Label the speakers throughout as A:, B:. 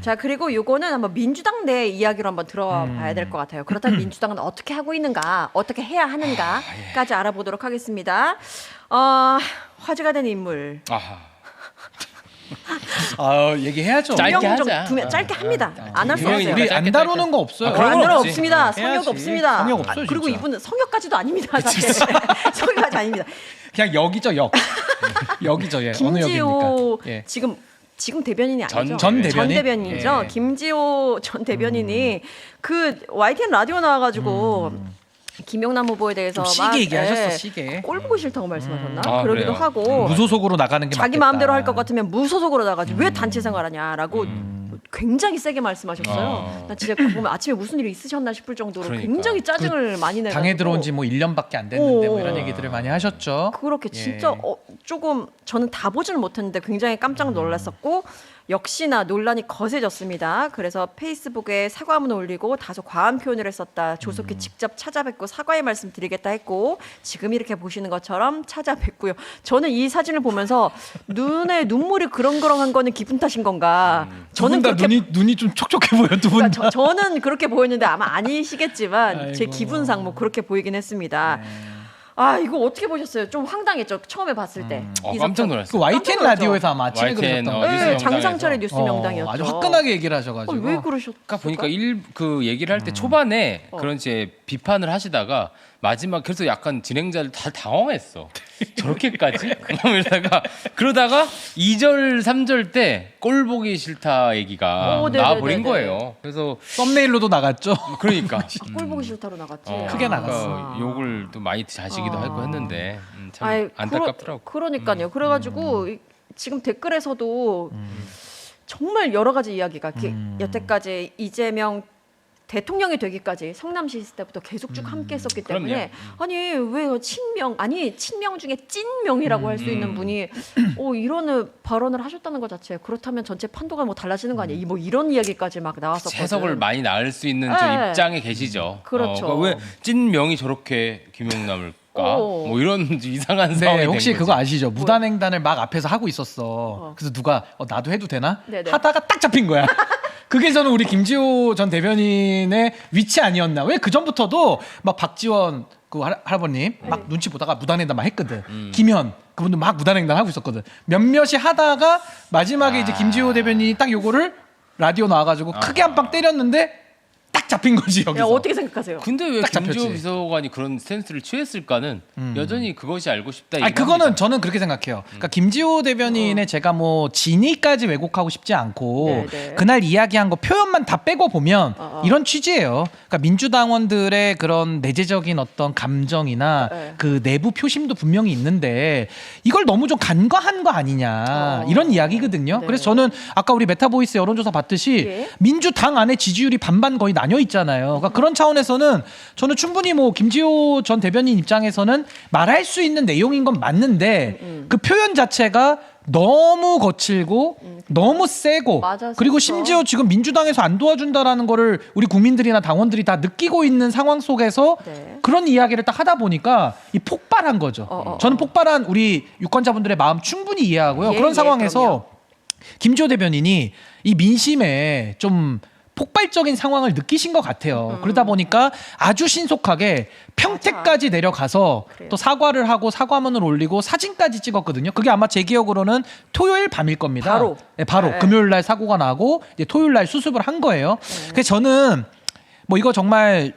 A: 자, 그리고 요거는 한번 민주당 내 이야기로 한번 들어봐야 될 것 같아요. 그렇다면 민주당은 어떻게 하고 있는가, 어떻게 해야 하는가까지 알아보도록 하겠습니다. 화제가 된 인물.
B: 얘기해야죠.
C: 짧게 하자.
A: 짧게 합니다. 안 할 수 없어요.
B: 우리 안 다루는 거 없어요.
A: 안 다루
C: 없지.
A: 없습니다. 성역
B: 해야지.
A: 없습니다.
B: 성역 없어요,
A: 그리고
B: 진짜.
A: 이분은 성역까지도 아닙니다. 사실. 성역까지 아닙니다.
B: 그냥 역이죠, 역. 역이죠, 예. 어느
A: 김지호
B: 역입니까? 예.
A: 지금 대변인이 아니죠.
B: 전 대변인?
A: 대변인이죠.
B: 예.
A: 김지호 전 대변인이 그 YTN 라디오 나와가지고 김용남 후보에 대해서
B: 시계 얘기하셨어, 시계.
A: 꼴 보기 싫다고 말씀하셨나?
C: 아,
A: 그러기도
C: 그래요?
A: 하고
B: 무소속으로 나가는 게
A: 자기
B: 맞겠다.
A: 마음대로 할 것 같으면 무소속으로 나가지 왜 단체 생활하냐라고 굉장히 세게 말씀하셨어요. 나 진짜 보면 아침에 무슨 일이 있으셨나 싶을 정도로
C: 그러니까.
A: 굉장히 짜증을 많이 내고
B: 당에 들어온 지 뭐 1년밖에 안 됐는데 뭐
A: 오.
B: 이런 얘기들을 많이 하셨죠.
A: 그렇게
B: 예.
A: 진짜 조금 저는 다 보지는 못했는데 굉장히 깜짝 놀랐었고 역시나 논란이 거세졌습니다. 그래서 페이스북에 사과문을 올리고 다소 과한 표현을 했었다. 조속히 직접 찾아뵙고 사과의 말씀 드리겠다 했고 지금 이렇게 보시는 것처럼 찾아뵙고요. 저는 이 사진을 보면서 눈에 눈물이 그렁그렁한 거는 기분 탓인 건가?
B: 저는 다 눈이 좀 촉촉해 보여 두 분.
A: 그러니까 저는 그렇게 보였는데 아마 아니시겠지만 제
B: 아이고.
A: 기분상 뭐 그렇게 보이긴 했습니다. 이거 어떻게 보셨어요? 좀 황당했죠. 처음에 봤을 때. 이
C: 깜짝
A: 사건.
C: 놀랐어요.
B: 그 YTN
A: 깜짝
B: 라디오에서 아마 아침에
C: YTN,
B: 그러셨던
C: 뉴스
A: 네,
C: 명당에서.
A: 장상철의 뉴스 명당이었죠.
B: 아주 화끈하게 얘기를 하셔가지고.
A: 왜 그러셨을까?
C: 아까 보니까 그 얘기를 할 때 초반에 그런 이제 비판을 하시다가 마지막 그래서 약간 진행자들 다 당황했어. 저렇게까지? 그러다가 2절, 3절 때 꼴 보기 싫다 얘기가
A: 오,
C: 나와버린
A: 네네네네.
C: 거예요. 그래서
B: 썸네일로도 나갔죠.
C: 그러니까
A: 꼴 보기 싫다로 나갔지.
B: 크게 나갔어.
C: 그러니까 욕을 또 많이 자시기도 하고 했는데 참
A: 아이,
C: 안타깝더라고.
A: 그러니까요. 그래가지고 지금 댓글에서도 정말 여러 가지 이야기가 여태까지 이재명 대통령이 되기까지 성남시 있을 때부터 계속 쭉 함께 했었기 때문에 아니 왜 친명 중에 찐명이라고 할 수 있는 분이 이런 발언을 하셨다는 것 자체 그렇다면 전체 판도가 뭐 달라지는 거 아니야? 뭐 이런 이야기까지 막 나왔었거든.
C: 해석을 많이 낳을 수 있는
A: 네.
C: 저 입장에 계시죠.
A: 그렇죠.
C: 그러니까 왜 찐명이 저렇게 김용남을까? 뭐 이런 이상한 상황이
B: 네,
C: 된
B: 혹시
C: 거지.
B: 그거 아시죠? 무단횡단을 막 앞에서 하고 있었어. 그래서 누가 나도 해도 되나?
A: 네네.
B: 하다가 딱 잡힌 거야. 그게 저는 우리 김지호 전 대변인의 위치 아니었나? 왜 그 전부터도 막 박지원 그 할아버님 막 눈치 보다가 무단횡단 막 했거든. 김현 그분도 막 무단횡단 하고 있었거든. 몇몇이 하다가 마지막에 이제 김지호 대변인이 딱 요거를 라디오 나와가지고 크게 한 방 때렸는데 딱 잡힌 거지
A: 야,
B: 여기서.
A: 어떻게 생각하세요?
C: 근데 왜
B: 딱 잡혔지.
C: 김지호 비서관이 그런 스탠스를 취했을까는 여전히 그것이 알고 싶다.
B: 아니 그거는
C: 얘기합니다.
B: 저는 그렇게 생각해요. 그러니까 김지호 대변인의 제가 뭐 진위까지 왜곡하고 싶지 않고
A: 네, 네.
B: 그날 이야기한 거 표현만 다 빼고 보면 이런 취지예요. 그러니까 민주당원들의 그런 내재적인 어떤 감정이나
A: 네.
B: 그 내부 표심도 분명히 있는데 이걸 너무 좀 간과한 거 아니냐 이런 이야기거든요.
A: 네.
B: 그래서 저는 아까 우리 메타보이스 여론조사 봤듯이
A: 예.
B: 민주당 안에 지지율이 반반 거의 나뉘어 있잖아요. 그러니까 그런 차원에서는 저는 충분히 뭐 김지호 전 대변인 입장에서는 말할 수 있는 내용인 건 맞는데 그 표현 자체가 너무 거칠고 너무 세고
A: 맞아,
B: 그리고
A: 진짜.
B: 심지어 지금 민주당에서 안 도와준다라는 거를 우리 국민들이나 당원들이 다 느끼고 있는 상황 속에서
A: 네.
B: 그런 이야기를 딱 하다 보니까 이 폭발한 거죠. 저는 폭발한 우리 유권자분들의 마음 충분히 이해하고요.
A: 예,
B: 그런
A: 예,
B: 상황에서
A: 그럼요.
B: 김지호 대변인이 이 민심에 좀 폭발적인 상황을 느끼신 것 같아요. 그러다 보니까 아주 신속하게 평택까지 내려가서
A: 그래요.
B: 또 사과를 하고 사과문을 올리고 사진까지 찍었거든요. 그게 아마 제 기억으로는 토요일 밤일 겁니다.
A: 바로.
B: 네, 바로
A: 네.
B: 금요일 날 사고가 나고 이제 토요일 날 수습을 한 거예요. 그래서 저는 뭐 이거 정말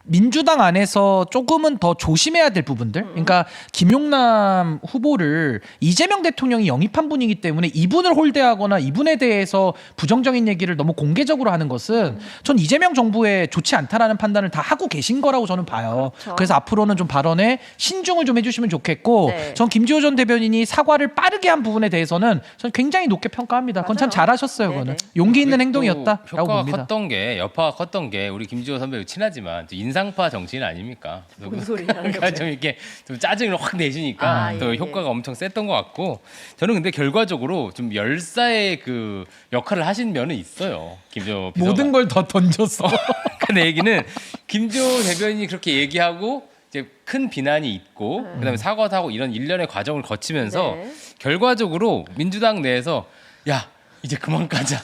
B: 민주당 안에서 조금은 더 조심해야 될 부분들. 그러니까 김용남 후보를 이재명 대통령이 영입한 분이기 때문에 이분을 홀대하거나 이분에 대해서 부정적인 얘기를 너무 공개적으로 하는 것은 전 이재명 정부에 좋지 않다라는 판단을 다 하고 계신 거라고 저는 봐요.
A: 그렇죠.
B: 그래서 앞으로는 좀 발언에 신중을 좀 해주시면 좋겠고
A: 네.
B: 전 김지호 전 대변인이 사과를 빠르게 한 부분에 대해서는 전 굉장히 높게 평가합니다. 그건 참
A: 맞아요.
B: 잘하셨어요.
A: 네네.
B: 그거는 용기 있는
C: 그리고
B: 행동이었다라고
C: 효과가
B: 봅니다.
C: 컸던 게 여파가 컸던 게 우리 김지호 선배 친하지만 인상파 정치인 아닙니까?
A: 뭔 소리야,
C: 그러니까 좀 이렇게 좀 짜증을 확 내시니까
A: 아,
C: 또
A: 예,
C: 효과가 엄청 셌던 것 같고 저는 근데 결과적으로 좀 열사의 그 역할을 하신 면은 있어요. 김지호 비서가.
B: 모든 걸 더 던졌어.
C: 근데 얘기는 김지호 대변인이 그렇게 얘기하고 이제 큰 비난이 있고 그다음에 사과도 하고 이런 일련의 과정을 거치면서
A: 네.
C: 결과적으로 민주당 내에서 야 이제 그만 가자.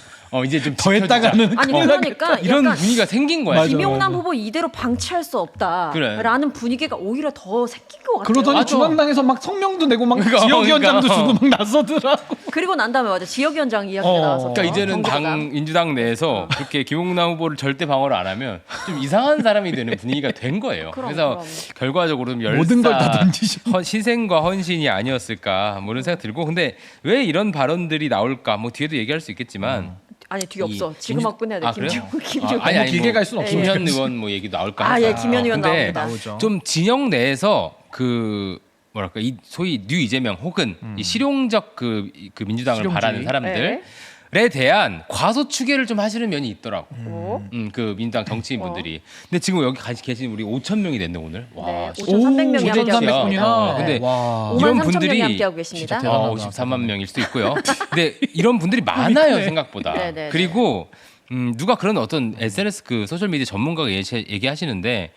C: 이제 좀
B: 더
C: 지켜주자.
B: 했다가는
A: 아니
B: 큰일
A: 그러니까
C: 이런
A: 약간
C: 분위기가 생긴 거야.
B: 맞아.
C: 지금.
A: 김용남 후보 이대로 방치할 수
C: 그래.
A: 없다라는 분위기가 오히려 더 생긴 것 같아요.
B: 그러더니
C: 맞아.
B: 중앙당에서 막 성명도 내고 막
C: 그러니까,
B: 지역위원장도
C: 그러니까.
B: 주고 막 나서더라고.
A: 그리고 난 다음에 맞아 지역위원장 이야기가 나와서
C: 그러니까 이제는 민주당 내에서 그렇게 김용남 후보를 절대 방어를 안 하면 좀 이상한 사람이 되는 분위기가 된 거예요.
A: 그럼,
C: 그래서
A: 그럼.
C: 결과적으로 좀
B: 모든 걸다 던지셔.
C: 희생과 헌신이 아니었을까 뭐 이런 생각 들고 근데 왜 이런 발언들이 나올까 뭐 뒤에도 얘기할 수 있겠지만
A: 아니 뒤에
C: 이
A: 없어. 지금
C: 민주-
A: 하고 끝내야 돼.
C: 아, 그래요?
A: 김용.
C: 아니,
B: 너무 길게
C: 뭐
B: 갈 수는 없어요.
C: 김현 의원 뭐 얘기도 나올까
A: 아, 예,
C: 하니까.
A: 김현 의원
C: 근데
A: 나옵니다.
B: 나오죠.
C: 좀 진영 내에서 그 뭐랄까 이 소위 뉴 이재명 혹은 이 실용적 그 민주당을
B: 실용주의.
C: 바라는 사람들에 대한 과소 추계를 좀 하시는 면이 있더라고.
A: 어?
C: 그 민주당 정치인분들이. 근데 지금 여기 같이 계신 우리 5천 명이 됐네 오늘. 와.
A: 네, 5,300명이 함께하고
B: 5,300 분이나.
C: 근데
B: 와.
A: 5만
C: 이런
A: 3천
C: 분들이
A: 명이 함께하고 계십니다.
B: 진짜 대단하다.
C: 54만 명일 수도 있고요. 근데 이런 분들이 많아요 생각보다.
A: 네, 네,
C: 그리고 누가 그런 어떤 SNS 그 소셜 미디어 전문가가 얘기하시는데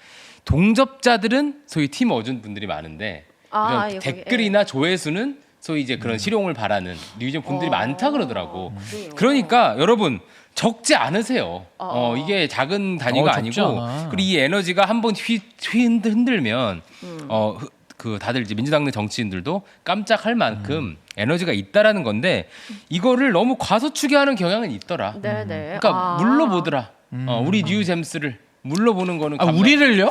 C: 동접자들은 소위 팀 어준 분들이 많은데
A: 아,
C: 이런
A: 예, 거기,
C: 댓글이나 조회수는 소위 이제 그런 실용을 바라는 뉴이즘 분들이 많다 그러더라고.
A: 그래요.
C: 그러니까 여러분 적지 않으세요. 이게 작은 단위가
B: 적지
C: 아니고
B: 않아.
C: 그리고 이 에너지가 한번 흔들면 그 다들 이제 민주당 내 정치인들도 깜짝할 만큼 에너지가 있다라는 건데 이거를 너무 과소추계하는 경향은 있더라.
A: 네, 네.
C: 그러니까 물러보더라. 우리 뉴잼스를 물러보는 거는
B: 아, 우리를요?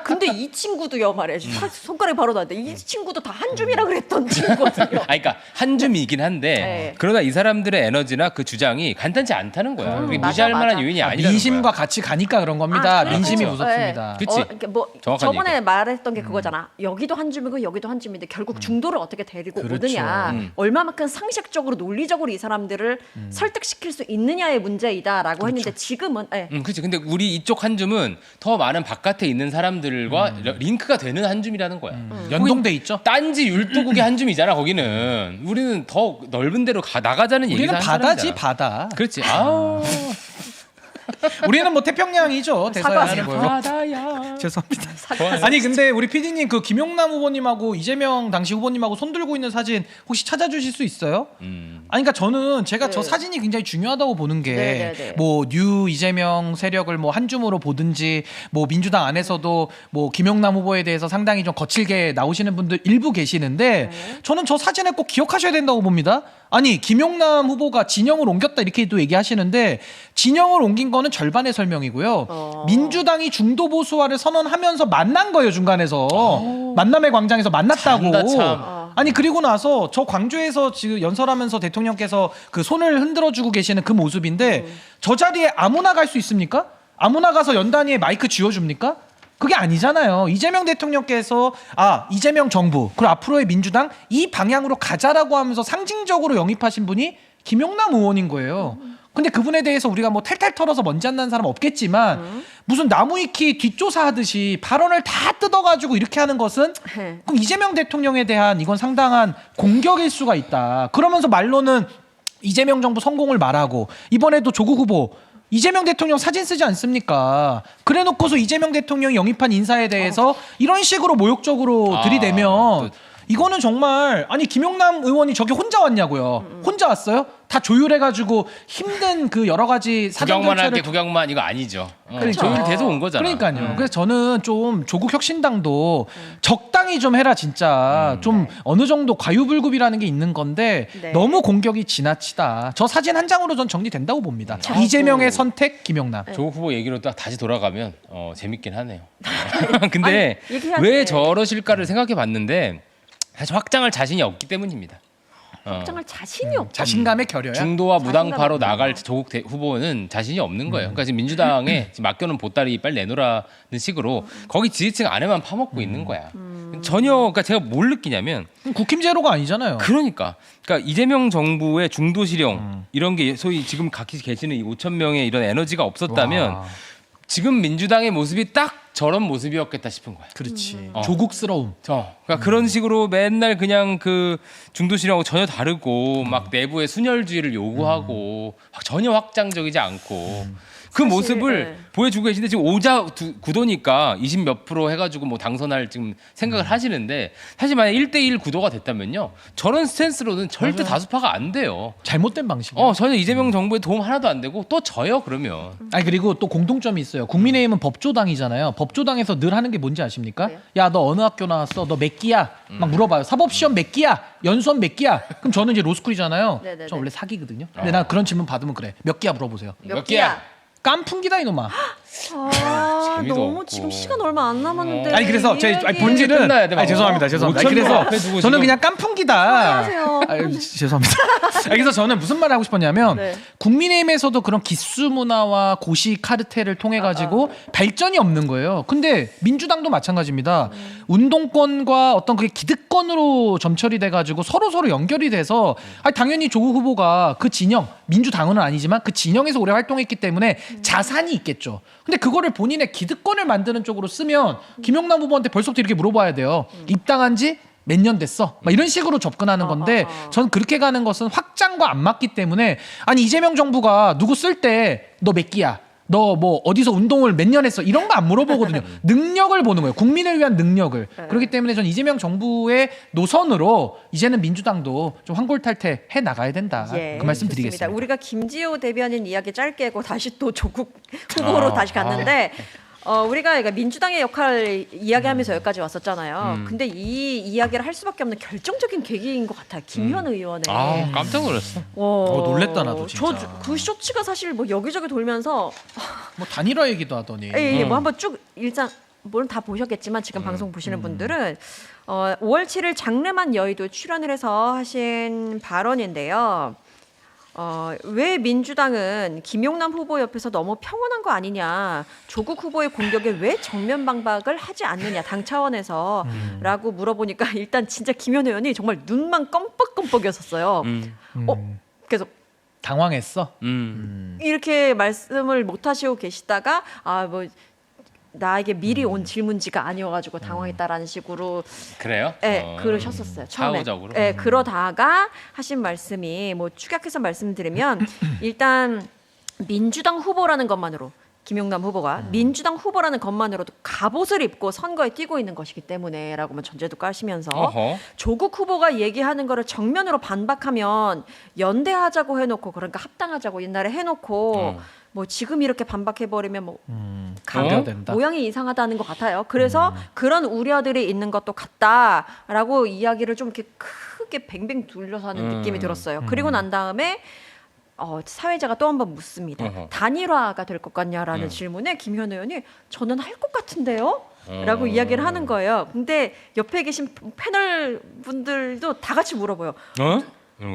A: 근데 이 친구도요 말해. 손가락이 바로 나는데 이 친구도 다 한 줌이라 그랬던 친구거든요.
C: 그러니까 한 줌이긴 한데
A: 네.
C: 그러나 이 사람들의 에너지나 그 주장이 간단치 않다는 거야. 그게
A: 맞아,
C: 무시할
A: 맞아.
C: 만한 요인이 아니라는
B: 민심과
C: 거야.
B: 같이 가니까 그런 겁니다.
A: 그리고,
B: 민심이
C: 그렇죠.
B: 무섭습니다.
A: 예.
C: 그치?
A: 그러니까 뭐
C: 정확한
A: 저번에
C: 얘기야.
A: 말했던 게 그거잖아. 여기도 한 줌이고 여기도 한 줌인데 결국 중도를 어떻게 데리고
B: 그렇죠.
A: 오느냐, 얼마만큼 상식적으로 논리적으로 이 사람들을 설득시킬 수 있느냐의 문제이다라고 했는데 지금은
C: 그렇지. 근데 우리 이쪽 한 줌은 더 많은 바깥에 있는 사람들과 링크가 되는 한 줌이라는 거야.
B: 연동돼 있죠.
C: 딴지 율도국의 한 줌이잖아. 거기는 우리는 더 넓은 데로 나가자는 얘기를
B: 우리는
C: 하는
B: 바다지
C: 사람이잖아.
B: 바다.
C: 그렇지. 아우
B: 우리는 뭐 태평양이죠. 대서야
A: 사과하세요.
B: 하는 거예요.
C: 바다야.
B: 죄송합니다.
C: 좋아요.
B: 아니 근데 우리 PD님 그 김용남 후보님하고 이재명 당시 후보님하고 손 들고 있는 사진 혹시 찾아주실 수 있어요? 아니 그러니까 저는 제가
A: 네.
B: 저 사진이 굉장히 중요하다고 보는
A: 네,
B: 게
A: 네, 네.
B: 뭐 뉴 이재명 세력을 뭐 한 줌으로 보든지 뭐 민주당 안에서도 뭐 김용남 후보에 대해서 상당히 좀 거칠게 나오시는 분들 일부 계시는데 저는 저 사진을 꼭 기억하셔야 된다고 봅니다. 아니 김용남 후보가 진영을 옮겼다 이렇게도 얘기하시는데 진영을 옮긴 거는 절반의 설명이고요. 민주당이 중도 보수화를 선언하면서 만난 거예요 중간에서 만남의 광장에서 만났다고.
C: 참다, 참.
B: 아니 그리고 나서 저 광주에서 지금 연설하면서 대통령께서 그 손을 흔들어주고 계시는 그 모습인데 저 자리에 아무나 갈 수 있습니까? 아무나 가서 연단위에 마이크 쥐어줍니까? 그게 아니잖아요. 이재명 대통령께서 이재명 정부 그리고 앞으로의 민주당 이 방향으로 가자라고 하면서 상징적으로 영입하신 분이 김용남 의원인 거예요. 근데 그분에 대해서 우리가 뭐 탈탈 털어서 먼지 안 나는 사람 없겠지만 무슨 나무위키 뒷조사하듯이 발언을 다 뜯어가지고 이렇게 하는 것은 그럼 이재명 대통령에 대한 이건 상당한 공격일 수가 있다. 그러면서 말로는 이재명 정부 성공을 말하고 이번에도 조국 후보 이재명 대통령 사진 쓰지 않습니까? 그래놓고서 이재명 대통령이 영입한 인사에 대해서 이런 식으로 모욕적으로 들이대면 이거는 정말 아니 김용남 의원이 저기 혼자 왔냐고요? 혼자 왔어요? 다 조율해가지고 힘든 그 여러 가지 사정
C: 구경만 할게
B: 절차를
C: 구경만 이거 아니죠.
B: 그러니까.
C: 조율돼서 온 거잖아.
B: 그러니까요. 그래서 저는 좀 조국 혁신당도 적당히 좀 해라 진짜. 좀 어느 정도 과유불급이라는 게 있는 건데
A: 네.
B: 너무 공격이 지나치다. 저 사진 한 장으로 전 정리된다고 봅니다. 이재명의 선택 김용남.
C: 조국 후보 얘기로 딱 다시 돌아가면 재밌긴 하네요. 근데
A: 아니, 얘기해야지.
C: 왜 저러실까를 생각해 봤는데 사실 확장할 자신이 없기 때문입니다.
A: 확장할 자신이 없다.
B: 자신감의 결여야.
C: 중도와 무당파로
A: 자신감이
C: 나갈 조국 후보는 자신이 없는 거예요. 그러니까 지금 민주당에 지금 맡겨놓은 보따리 빨리 내놓으라는 식으로 거기 지지층 안에만 파먹고 있는 거야. 전혀 그러니까 제가 뭘 느끼냐면
B: 국힘제로가 아니잖아요.
C: 그러니까 이재명 정부의 중도 실용 이런 게 소위 지금 같이 계시는 이 5천 명의 이런 에너지가 없었다면
B: 와.
C: 지금 민주당의 모습이 딱 저런 모습이었겠다 싶은 거야.
B: 그렇지. 조국스러움.
C: 그러니까 그런 식으로 맨날 그냥 그 중도 실용하고 전혀 다르고 막 내부의 순혈주의를 요구하고 전혀 확장적이지 않고 그
A: 사실,
C: 모습을
A: 네.
C: 보여주고 계신데 지금 구도니까 20 몇 프로 해가지고 뭐 당선할 지금 생각을 하시는데 사실 만약 1대1 구도가 됐다면요 저런 스탠스로는 절대 다수파가 안 돼요.
B: 잘못된 방식이에요.
C: 전혀 이재명 정부에 도움 하나도 안 되고 또 져요 그러면.
B: 아니 그리고 또 공통점이 있어요. 국민의힘은 법조당이잖아요. 법조당에서 늘 하는 게 뭔지 아십니까?
A: 그래요?
B: 야 너 어느 학교 나왔어? 너 몇 기야? 막 물어봐요. 사법시험 몇 기야? 연수원 몇 기야? 그럼 저는 이제 로스쿨이잖아요.
A: 네네네.
B: 저 원래 사기거든요. 근데 난 그런 질문 받으면 그래. 몇 기야 물어보세요.
A: 몇 개야?
B: 깐풍기다 이놈아.
C: 재미도
A: 너무
C: 없고.
A: 지금 시간 얼마 안 남았는데.
B: 아니 그래서
A: 이
B: 제
A: 얘기-
B: 본질은
C: 끝나야 돼, 막.
B: 죄송합니다. 죄송합니다. 아니,
C: 5,000
B: 그래서
C: 앞에 두고
B: 저는
C: 지금.
B: 그냥 깐풍기다.
A: 하세요.
B: 죄송합니다. 아니, 그래서 저는 무슨 말을 하고 싶었냐면
A: 네.
B: 국민의힘에서도 그런 기수 문화와 고시 카르텔을 통해 가지고 발전이 없는 거예요. 근데 민주당도 마찬가지입니다. 운동권과 어떤 그게 기득권으로 점철이 돼 가지고 서로 연결이 돼서 아니, 당연히 조국 후보가 그 진영 민주당은 아니지만 그 진영에서 오래 활동했기 때문에 자산이 있겠죠. 근데 그거를 본인의 기득권을 만드는 쪽으로 쓰면 김용남 후보한테 벌써부터 이렇게 물어봐야 돼요. 입당한 지 몇 년 됐어? 막 이런 식으로 접근하는 건데 저는 그렇게 가는 것은 확장과 안 맞기 때문에 아니 이재명 정부가 누구 쓸 때 너 몇 기야? 너 뭐 어디서 운동을 몇 년 했어? 이런 거 안 물어보거든요. 능력을 보는 거예요. 국민을 위한 능력을. 그렇기 때문에 전 이재명 정부의 노선으로 이제는 민주당도 좀 환골탈태 해 나가야 된다. 그 말씀
A: 좋습니다.
B: 드리겠습니다.
A: 우리가 김지호 대변인 이야기 짧게 하고 다시 또 조국 후보로 다시 갔는데 우리가 그러니까 민주당의 역할을 이야기하면서 여기까지 왔었잖아요. 근데 이 이야기를 할 수밖에 없는 결정적인 계기인 것 같아요. 김현 의원의.
C: 깜짝 놀랐어.
B: 놀랬다, 나도 진짜.
A: 그 쇼츠가 사실 뭐 여기저기 돌면서
B: 뭐 단일화 얘기도 하더니.
A: 뭐 한번 쭉 일단 물론 다 보셨겠지만 지금 방송 보시는 분들은 5월 7일 장르만 여의도 출연을 해서 하신 발언인데요. 왜 민주당은 김용남 후보 옆에서 너무 평온한 거 아니냐, 조국 후보의 공격에 왜 정면 방박을 하지 않느냐 당 차원에서 라고 물어보니까 일단 진짜 김현 의원이 정말 눈만 껌뻑껌뻑이었었어요. 계속
B: 당황했어.
A: 이렇게 말씀을 못 하시고 계시다가 뭐 나에게 미리 온 질문지가 아니어가지고 당황했다라는 식으로
C: 그래요?
A: 그러셨었어요 처음에.
C: 사후적으로?
A: 그러다가 하신 말씀이 뭐 축약해서 말씀드리면 일단 민주당 후보라는 것만으로 김용남 후보가 민주당 후보라는 것만으로도 갑옷을 입고 선거에 뛰고 있는 것이기 때문에라고만 전제도 까시면서 조국 후보가 얘기하는 거를 정면으로 반박하면 연대하자고 해놓고 그러니까 합당하자고 옛날에 해놓고 뭐 지금 이렇게 반박해버리면 뭐
B: 강조된다.
A: 모양이 이상하다는 것 같아요. 그래서 그런 우려들이 있는 것도 같다라고 이야기를 좀 이렇게 크게 뱅뱅 둘러서 하는 느낌이 들었어요. 그리고 난 다음에 사회자가 또 한 번 묻습니다. 단일화가 될 것 같냐라는 질문에 김현 의원이 저는 할 것 같은데요? 라고 이야기를 하는 거예요. 근데 옆에 계신 패널 분들도 다 같이 물어봐요.
C: 이런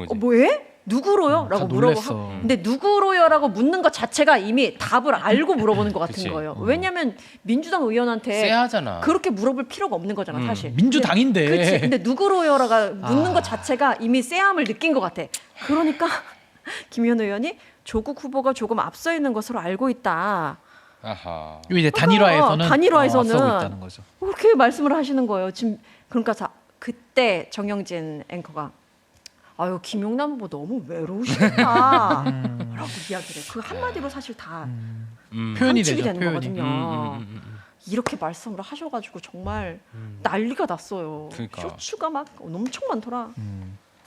C: 거지.
A: 뭐해? 누구로요? 라고
B: 놀랬어.
A: 물어보고. 근데 누구로요? 라고 묻는 것 자체가 이미 답을 알고 물어보는 것 같은
C: 그치.
A: 거예요. 왜냐하면 민주당 의원한테
C: 쎄하잖아.
A: 그렇게 물어볼 필요가 없는 거잖아 사실.
B: 민주당인데.
A: 그렇지. 근데 누구로요라가 묻는 것 자체가 이미 쎄함을 느낀 것 같아. 그러니까 김현 의원이 조국 후보가 조금 앞서 있는 것으로 알고 있다.
C: 아하.
B: 요 이제 단일화에서는
A: 단일화에서는
B: 앞서고 있다는 거죠.
A: 그렇게 말씀을 하시는 거예요. 지금 그러니까 그때 정영진 앵커가 아유 김용남 후보 너무 외로우시겠다라고 이야기를 그 한마디로 사실 다
B: 표현이
A: 함축이
B: 되죠.
A: 되는
B: 표현이.
A: 거거든요. 이렇게 말씀을 하셔가지고 정말 난리가 났어요.
C: 그러니까.
A: 쇼츠가 막 엄청 많더라.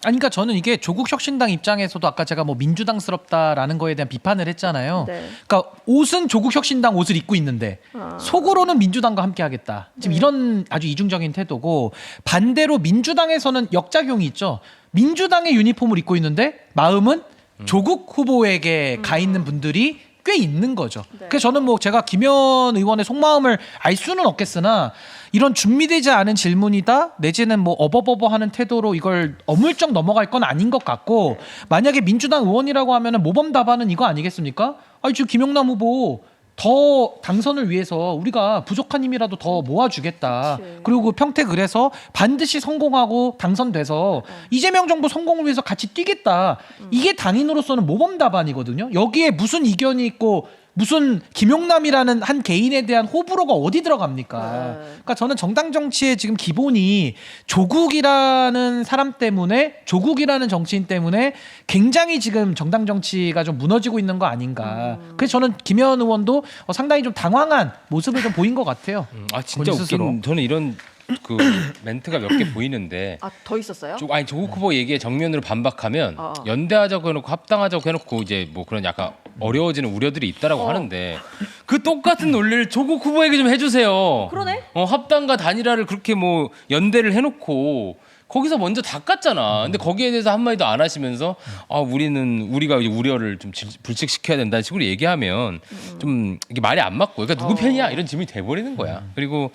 B: 아니, 그러니까 저는 이게 조국 혁신당 입장에서도 아까 제가 뭐 민주당스럽다라는 거에 대한 비판을 했잖아요.
A: 네.
B: 그러니까 옷은 조국 혁신당 옷을 입고 있는데 속으로는 민주당과 함께하겠다. 지금 이런 아주 이중적인 태도고, 반대로 민주당에서는 역작용이 있죠. 민주당의 유니폼을 입고 있는데 마음은 조국 후보에게 가 있는 분들이 꽤 있는 거죠.
A: 네.
B: 그래서 저는 뭐 제가 김현 의원의 속마음을 알 수는 없겠으나 이런 준비되지 않은 질문이다 내지는 뭐 어버버버하는 태도로 이걸 어물쩍 넘어갈 건 아닌 것 같고, 만약에 민주당 의원이라고 하면은 모범 답안은 이거 아니겠습니까? 아니 지금 김용남 후보 더 당선을 위해서 우리가 부족한 힘이라도 더 모아주겠다.
A: 그치.
B: 그리고 그 평택을 해서 반드시 성공하고 당선돼서 이재명 정부 성공을 위해서 같이 뛰겠다. 이게 당인으로서는 모범 답안이거든요. 여기에 무슨 이견이 있고 무슨 김용남이라는 한 개인에 대한 호불호가 어디 들어갑니까? 그러니까 저는 정당 정치의 지금 기본이 조국이라는 사람 때문에 조국이라는 정치인 때문에 굉장히 지금 정당 정치가 좀 무너지고 있는 거 아닌가. 그래서 저는 김현 의원도 상당히 좀 당황한 모습을 좀 보인 것 같아요.
C: 아 진짜
B: 본인 스스로.
C: 웃긴. 저는 이런 그 멘트가 몇 개 보이는데
A: 아, 더 있었어요?
C: 아니 조국 후보 얘기에 정면으로 반박하면
A: 어.
C: 연대하자고 해놓고 합당하자고 해놓고 이제 뭐 그런 약간 어려워지는 우려들이 있다라고 하는데 그 똑같은 논리를 조국 후보에게 좀 해주세요.
A: 그러네.
C: 합당과 단일화를 그렇게 뭐 연대를 해놓고 거기서 먼저 닦았잖아. 근데 거기에 대해서 한마디도 안 하시면서 우리가 이제 우려를 좀 불식시켜야 된다는 식으로 얘기하면 좀 이게 말이 안 맞고 그러니까 누구 편이야 이런 질문이 돼버리는 거야. 그리고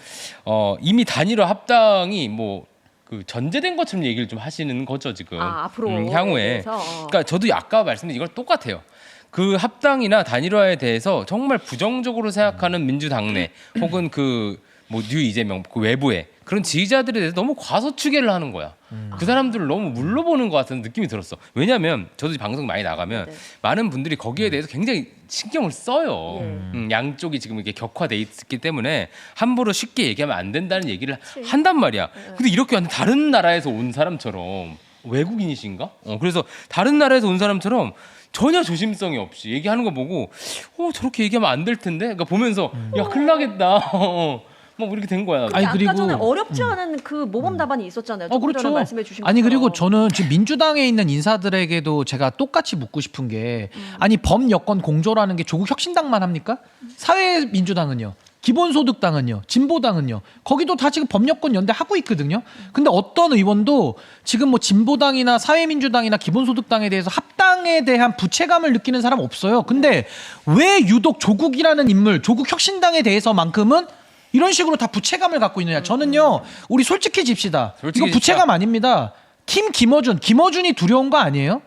C: 이미 단일화 합당이 뭐 그 전제된 것처럼 얘기를 좀 하시는 거죠 지금.
A: 앞으로
C: 향후에.
A: 대해서,
C: 그러니까 저도 아까 말씀드린 이걸 똑같아요. 그 합당이나 단일화에 대해서 정말 부정적으로 생각하는 민주당내 혹은 그 뭐 뉴 이재명 그 외부에 그런 지지자들에 대해서 너무 과소추계를 하는 거야. 그 사람들을 너무 물러보는 것 같은 느낌이 들었어. 왜냐하면 저도 방송 많이 나가면
A: 네.
C: 많은 분들이 거기에 대해서 굉장히 신경을 써요. 양쪽이 지금 이렇게 격화돼 있기 때문에 함부로 쉽게 얘기하면 안 된다는 얘기를 한단 말이야. 근데 이렇게 완전 다른 나라에서 온 사람처럼 외국인이신가? 그래서 다른 나라에서 온 사람처럼 전혀 조심성이 없이 얘기하는 거 보고 저렇게 얘기하면 안 될 텐데. 그러니까 보면서 야 큰일 나겠다. 뭐 이렇게 된 거야.
A: 근데
B: 아니,
A: 아까
B: 그리고-
A: 전에 어렵지 않은 그 모범 답안이 있었잖아요. 조금 전에
B: 그렇죠.
A: 말씀해 주신
B: 아니
A: 것처럼.
B: 그리고 저는 지금 민주당에 있는 인사들에게도 제가 똑같이 묻고 싶은 게 아니 범여권 공조라는 게 조국 혁신당만 합니까? 사회민주당은요? 기본소득당은요? 진보당은요? 거기도 다 지금 범여권 연대 하고 있거든요. 근데 어떤 의원도 지금 뭐 진보당이나 사회민주당이나 기본소득당에 대해서 합당에 대한 부채감을 느끼는 사람 없어요. 근데 왜 유독 조국이라는 인물, 조국 혁신당에 대해서만큼은 이런 식으로 다 부채감을 갖고 있느냐. 저는요, 우리 솔직해집시다. 이거
C: 솔직해집시다.
B: 부채감 아닙니다. 팀 김어준이 두려운 거 아니에요?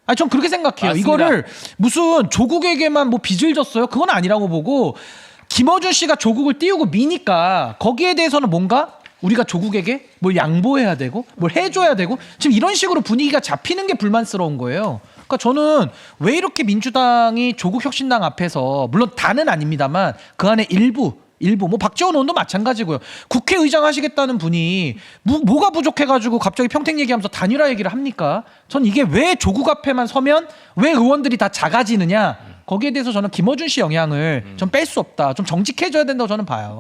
B: 아니, 전 그렇게 생각해요.
C: 맞습니다.
B: 이거를 무슨 조국에게만 뭐 빚을 졌어요? 그건 아니라고 보고, 김어준 씨가 조국을 띄우고 미니까 거기에 대해서는 뭔가 우리가 조국에게 뭘 양보해야 되고, 뭘 해줘야 되고, 지금 이런 식으로 분위기가 잡히는 게 불만스러운 거예요. 그러니까 저는 왜 이렇게 민주당이 조국 혁신당 앞에서, 물론 다는 아닙니다만, 그 안에 일부 뭐 박지원 의원도 마찬가지고요. 국회의장 하시겠다는 분이 뭐가 부족해가지고 갑자기 평택 얘기하면서 단일화 얘기를 합니까? 전 이게 왜 조국 앞에만 서면 왜 의원들이 다 작아지느냐? 거기에 대해서 저는 김어준 씨 영향을 좀 뺄 수 없다. 좀 정직해져야 된다고 저는 봐요.